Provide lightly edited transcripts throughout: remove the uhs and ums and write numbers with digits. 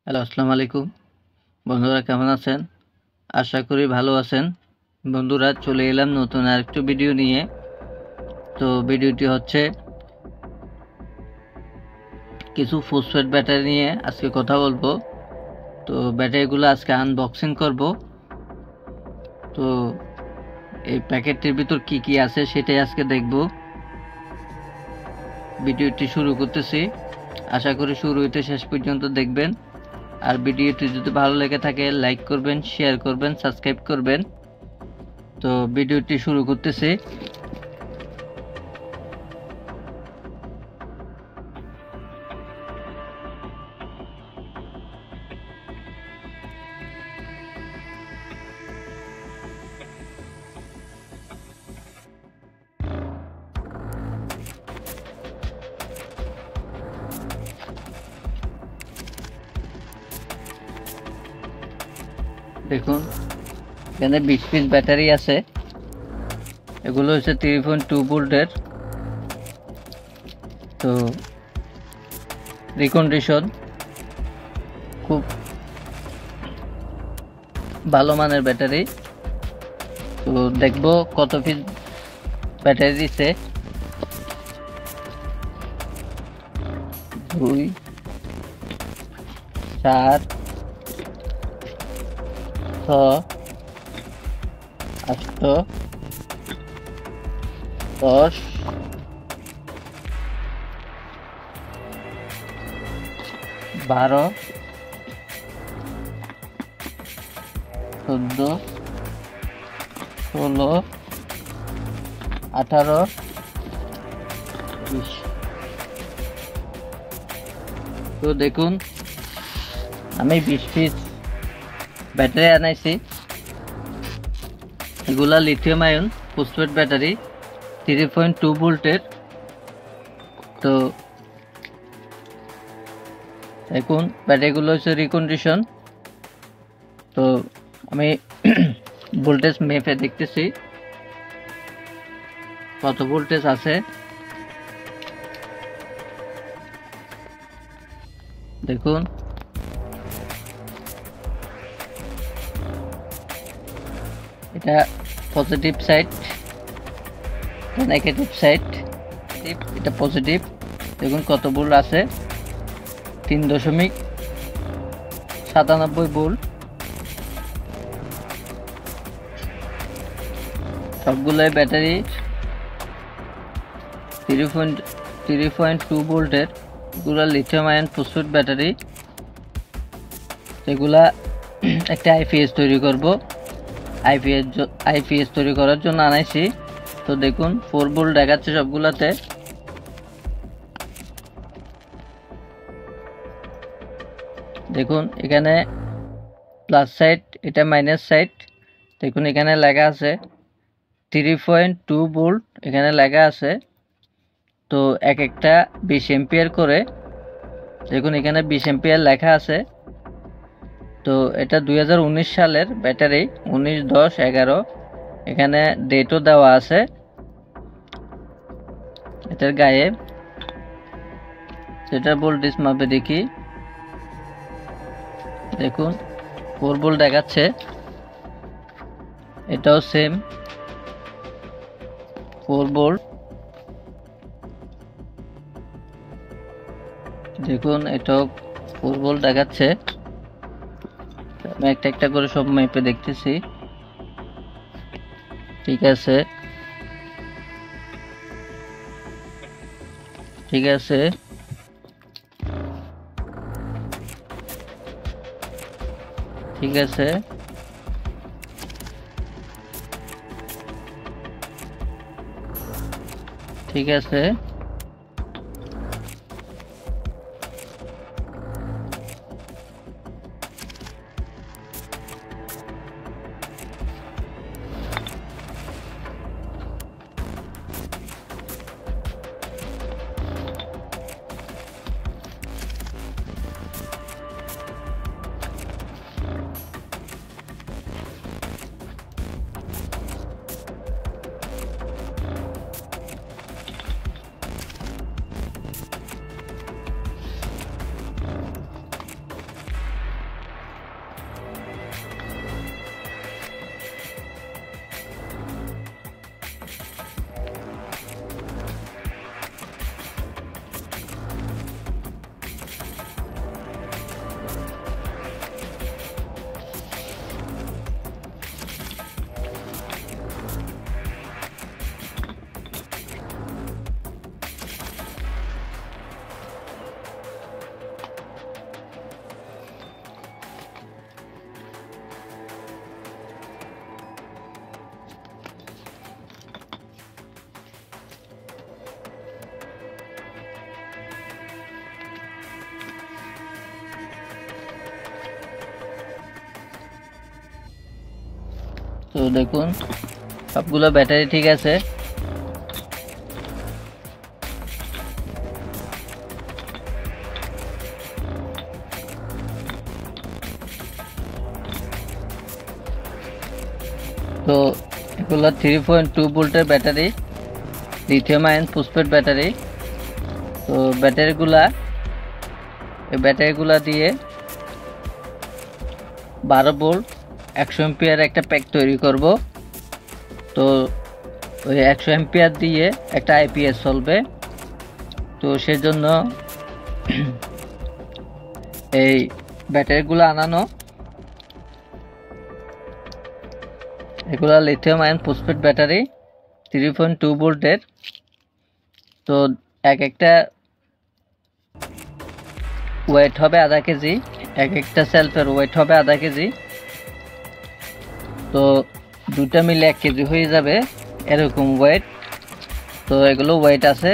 Hello, আসসালামু আলাইকুম। বন্ধুরা কেমন আছেন? আশা করি ভালো আছেন। বন্ধুরা চলে এলাম নতুন আরেকটু ভিডিও নিয়ে। তো ভিডিওটি হচ্ছে কিছু ফসফেট ব্যাটারি নিয়ে আজকে কথা বলবো। তো ব্যাটারিগুলো আজকে আনবক্সিং করব। তো এই প্যাকেটটির ভিতর কি কি আছে সেটাই আজকে দেখব। ভিডিওটি শুরু করতেছি। আশা করি শুরু হইতে শেষ পর্যন্ত দেখবেন। আর ভিডিওটি যদি ভালো লেগে থাকে লাইক করবেন, শেয়ার করবেন, সাবস্ক্রাইব করবেন। তো ভিডিওটি শুরু করতেছি। দেখুন এখানে 20 পিস ব্যাটারি আছে। এগুলো হচ্ছে 3.2 ভোল্টের। তো রিকন্ডিশন খুব ভালো মানের ব্যাটারি। তো দেখবো কত পিস ব্যাটারি দিচ্ছে। 2 4 6 8 10 12 14 16 18 20। তো দেখুন আমি 20 পিস ব্যাটারি আনাইছি। এগুলা লিথিয়াম আয়ন ফসফেট ব্যাটারি 3.2 ভোল্টের। তো দেখুন ব্যাটারিগুলো হচ্ছে রিকন্ডিশন। তো আমি ভোল্টেজ মেপে দেখতেছি কত ভোল্টেজ আছে। দেখুন এটা পজিটিভ সাইড, নেগেটিভ সাইড। এটা পজিটিভ। দেখুন কত ভোল্ট আছে, 3.97 ভোল্ট। সবগুলোই ব্যাটারি 3.2 ভোল্টের। এগুলো লিথিয়াম আয়ন ফসফেট ব্যাটারি। এগুলা একটা আইপিএস তৈরি করব। আইপিএস তৈরি করার জন্য আনাইছি। তো দেখুন 4 ভোল্ট দেখাচ্ছে সবগুলাতে। দেখুন এখানে প্লাস সাইড, এটা মাইনাস সাইড। দেখুন এখানে লেখা আছে 3.2 ভোল্ট, এখানে লেখা আছে। তো এক একটা 20 এম্পিয়ার করে। দেখুন এখানে 20 এম্পিয়ার লেখা আছে। তো এটা 2019 সালের ব্যাটারি, 19/10/11। এখানে ডেটও দেওয়া আছে এটার গায়ে। সেটা ভোল্টেজ মাপে দেখি। দেখুন 4 ভোল্ট দেখাচ্ছে। এটাও সেম 4 ভোল্ট। দেখুন এটাও 4 ভোল্ট দেখাচ্ছে। আমি একটা একটা করে সব মেপে দেখতেছি। ঠিক আছে, ঠিক আছে, ঠিক আছে। ঠিক আছে। তো দেখুন সবগুলো ব্যাটারি ঠিক আছে। তো এগুলো 3.2 ভোল্টের battery, lithium ion phosphate battery. তো ব্যাটারিগুলা দিয়ে 12 ভোল্ট 100 এম্পিয়ার একটা প্যাক তৈরি করব। তো ওই 100 এম্পিয়ার দিয়ে একটা আইপিএস চলবে। তো সেজন্য এই ব্যাটারিগুলো আনানো, এগুলা লিথিয়াম আয়ন ফসফেট ব্যাটারি 3.2 ভোল্টের। তো একটা ওয়েট হবে আধা কেজি, একটা সেলফের ওয়েট হবে আধা কেজি। তো দুটা মিলে 1 কেজি হয়ে যাবে এরকম ওয়েট। তো এগুলো ওয়েট আছে,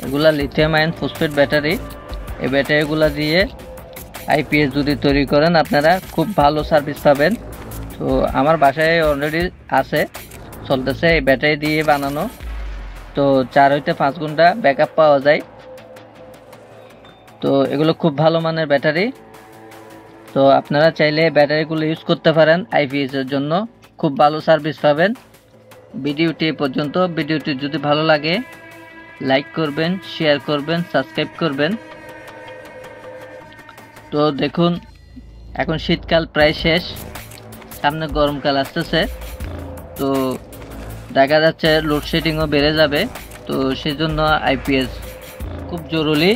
এগুলা লিথিয়াম আয়ন ফসফেট ব্যাটারি। এই ব্যাটারিগুলো দিয়ে আইপিএস যদি তৈরি করেন আপনারা খুব ভালো সার্ভিস পাবেন। তো আমার বাসায় অলরেডি আছে, চলতেছে এই ব্যাটারি দিয়ে বানানো। তো 4 হইতে 5 ঘন্টা ব্যাকআপ পাওয়া যায়। তো এগুলো খুব ভালো মানের ব্যাটারি। তো আপনারা চাইলে ব্যাটারিগুলো ইউজ করতে পারেন আইপিএস এর জন্য, খুব ভালো সার্ভিস পাবেন। ভিডিওটি এ পর্যন্ত। ভিডিওটি যদি ভালো লাগে লাইক করবেন, শেয়ার করবেন, সাবস্ক্রাইব করবেন। তো দেখুন এখন শীতকাল প্রায় শেষ, সামনে গরমকাল আসতেছে। তো দেখা যাচ্ছে লোডশেডিংও বেড়ে যাবে। তো সেজন্য আইপিএস খুব জরুরি।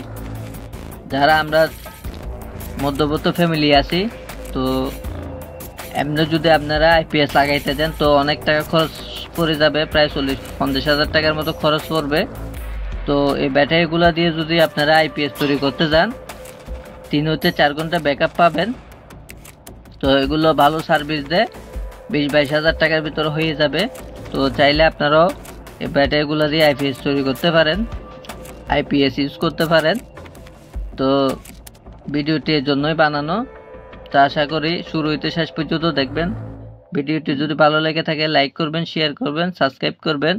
যারা আমরা মধ্যবিত্ত ফ্যামিলি আছি, তো এমনি যদি আপনারা আইপিএস লাগাইতে দেন তো অনেক টাকা খরচ পড়ে যাবে, প্রায় 40-50 হাজার টাকার মতো খরচ পড়বে। তো এই ব্যাটারিগুলো দিয়ে যদি আপনারা আইপিএস তৈরি করতে যান 3 হতে 4 ঘন্টা ব্যাকআপ পাবেন। তো এগুলো ভালো সার্ভিস দেয়, 20-22 হাজার টাকার ভিতরে হয়ে যাবে। তো চাইলে আপনারাও এই ব্যাটারিগুলো দিয়ে আইপিএস তৈরি করতে পারেন, আইপিএস ইউজ করতে পারেন। তো ভিডিওটি এর জন্যই বানানো। তো আশা করি শুরু হইতে শেষ পর্যন্ত দেখবেন। ভিডিওটি যদি ভালো লেগে থাকে লাইক করবেন, শেয়ার করবেন, সাবস্ক্রাইব করবেন।